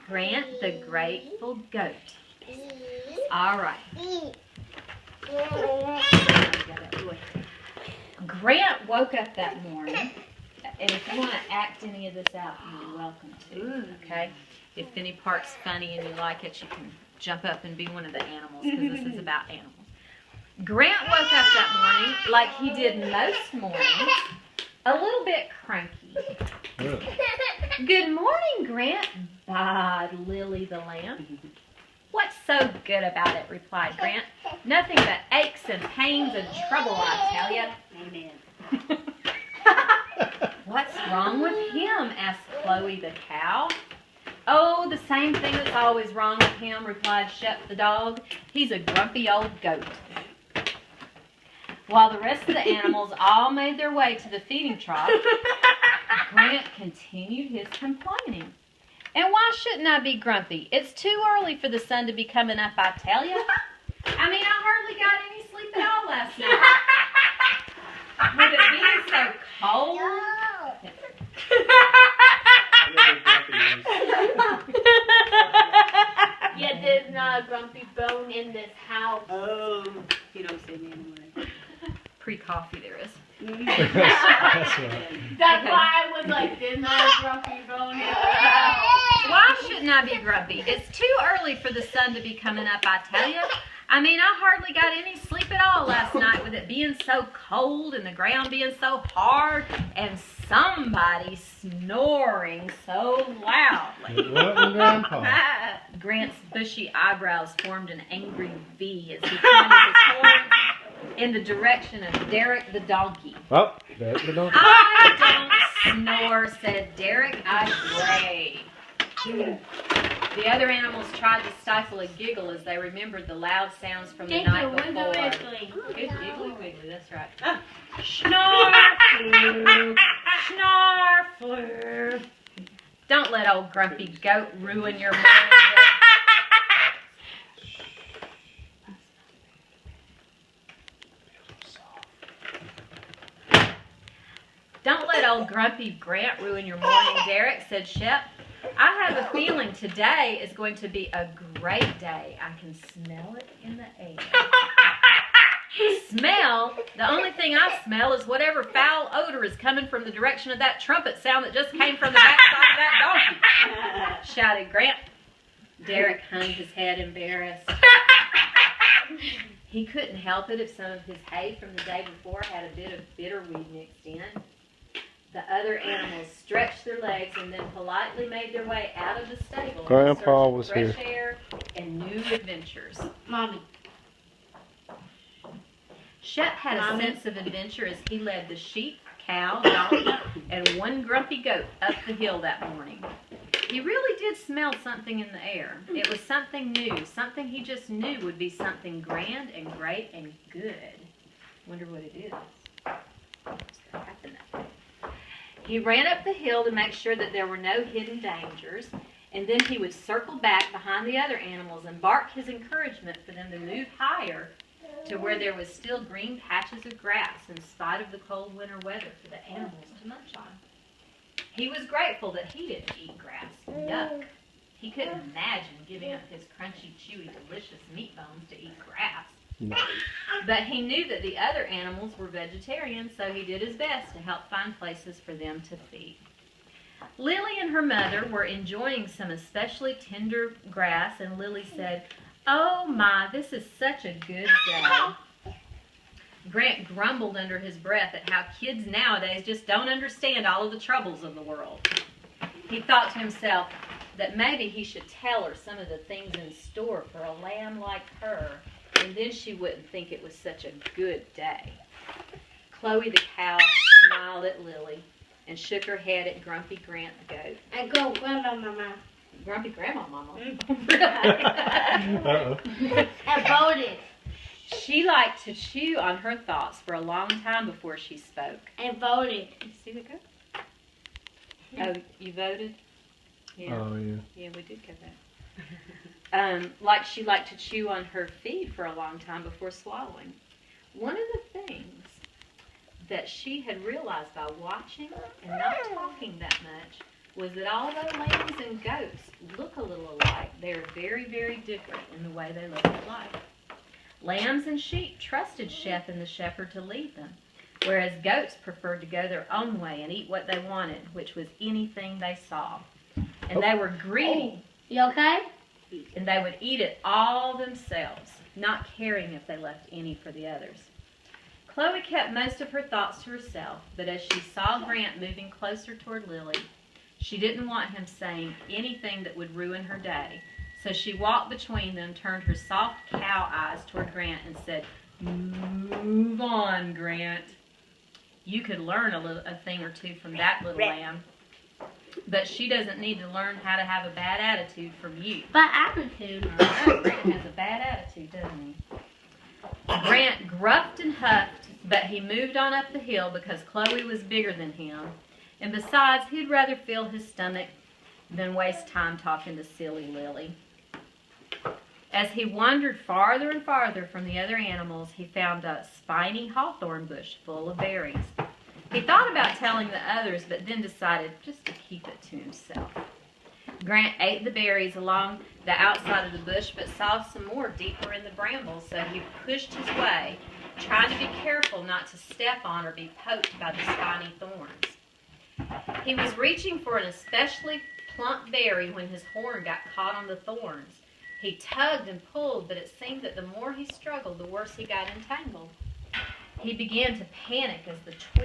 Grant the Grateful Goat. All right. Grant woke up that morning, and if you want to act any of this out, you're welcome to, okay? If any part's funny and you like it, you can jump up and be one of the animals, because this is about animals. Grant woke up that morning, like he did most mornings, a little bit cranky. Good morning, Grant, baaed Lily the lamb. What's so good about it, replied Grant. Nothing but aches and pains and trouble, I tell you. Amen. What's wrong with him? Asked Chloe the cow. Oh, the same thing that's always wrong with him, replied Shep the dog. He's a grumpy old goat. While the rest of the animals all made their way to the feeding trough, Grant continued his complaining. And why shouldn't I be grumpy? It's too early for the sun to be coming up, I tell you. I mean, I hardly got any sleep at all last night. With it being so cold. Yeah, there's not a grumpy bone in this house. Oh, you don't see me anyway. Pre-coffee there is. That's right. That's why I was like, there's not a grumpy bone in this house. Why shouldn't I be grumpy? It's too early for the sun to be coming up, I tell you. I mean, I hardly got any sleep at all last night with it being so cold and the ground being so hard and somebody snoring so loudly. It wasn't Grandpa. Grant's bushy eyebrows formed an angry V as he pointed his horns in the direction of Derek the donkey. Oh, there's the donkey. I don't snore, said Derek. I bray. The other animals tried to stifle a giggle as they remembered the loud sounds from the night before. Good giggly wiggly, that's right. Snarfloo, snarfloo. Don't let old grumpy goat ruin your morning. Don't let old grumpy Grant ruin your morning, Derek, said Shep. I have a feeling today is going to be a great day. I can smell it in the air. Smell? The only thing I smell is whatever foul odor is coming from the direction of that trumpet sound that just came from the backside of that donkey, shouted Grant. Derek hung his head embarrassed. He couldn't help it if some of his hay from the day before had a bit of bitterweed mixed in. The other animals stretched their legs and then politely made their way out of the stable. Grandpa in was search of here. fresh air and new adventures. Mommy. Shep had a sense of adventure as he led the sheep, cow, donkey, and one grumpy goat up the hill that morning. He really did smell something in the air. It was something new, something he just knew would be something grand and great and good. Wonder what it is. What's going to happen that day? He ran up the hill to make sure that there were no hidden dangers, and then he would circle back behind the other animals and bark his encouragement for them to move higher to where there was still green patches of grass in spite of the cold winter weather for the animals to munch on. He was grateful that he didn't eat grass. Yuck. He couldn't imagine giving up his crunchy, chewy, delicious meat bones to eat grass. No. But he knew that the other animals were vegetarians, so he did his best to help find places for them to feed. Lily and her mother were enjoying some especially tender grass, and Lily said, "Oh my, this is such a good day." Grant grumbled under his breath at how kids nowadays just don't understand all of the troubles of the world. He thought to himself that maybe he should tell her some of the things in store for a lamb like her, and then she wouldn't think it was such a good day. Chloe the cow smiled at Lily and shook her head at Grumpy Grant the goat. I go, Grandma, Mama. Grumpy Grandma Mama. Uh-oh. I voted. She liked to chew on her thoughts for a long time before she spoke. I voted. You see the goat? Oh, you voted? Yeah. Oh, yeah. Yeah, we did get that. Like she liked to chew on her feed for a long time before swallowing. One of the things that she had realized by watching and not talking that much was that although lambs and goats look a little alike, they're very, very different in the way they look alike. Lambs and sheep trusted Sheth and the shepherd to lead them, whereas goats preferred to go their own way and eat what they wanted, which was anything they saw. And they were greedy. You okay? And they would eat it all themselves, not caring if they left any for the others. Chloe kept most of her thoughts to herself, but as she saw Grant moving closer toward Lily, she didn't want him saying anything that would ruin her day. So she walked between them, turned her soft cow eyes toward Grant, and said, "Move on, Grant. You could learn a thing or two from that little lamb. But she doesn't need to learn how to have a bad attitude from you." But attitude. No, Grant has a bad attitude, doesn't he? Grant gruffed and huffed, but he moved on up the hill because Chloe was bigger than him. And besides, he'd rather fill his stomach than waste time talking to silly Lily. As he wandered farther and farther from the other animals, he found a spiny hawthorn bush full of berries. He thought about telling the others, but then decided just to keep it to himself. Grant ate the berries along the outside of the bush, but saw some more deeper in the brambles, so he pushed his way, trying to be careful not to step on or be poked by the spiny thorns. He was reaching for an especially plump berry when his horn got caught on the thorns. He tugged and pulled, but it seemed that the more he struggled, the worse he got entangled. He began to panic as the twigs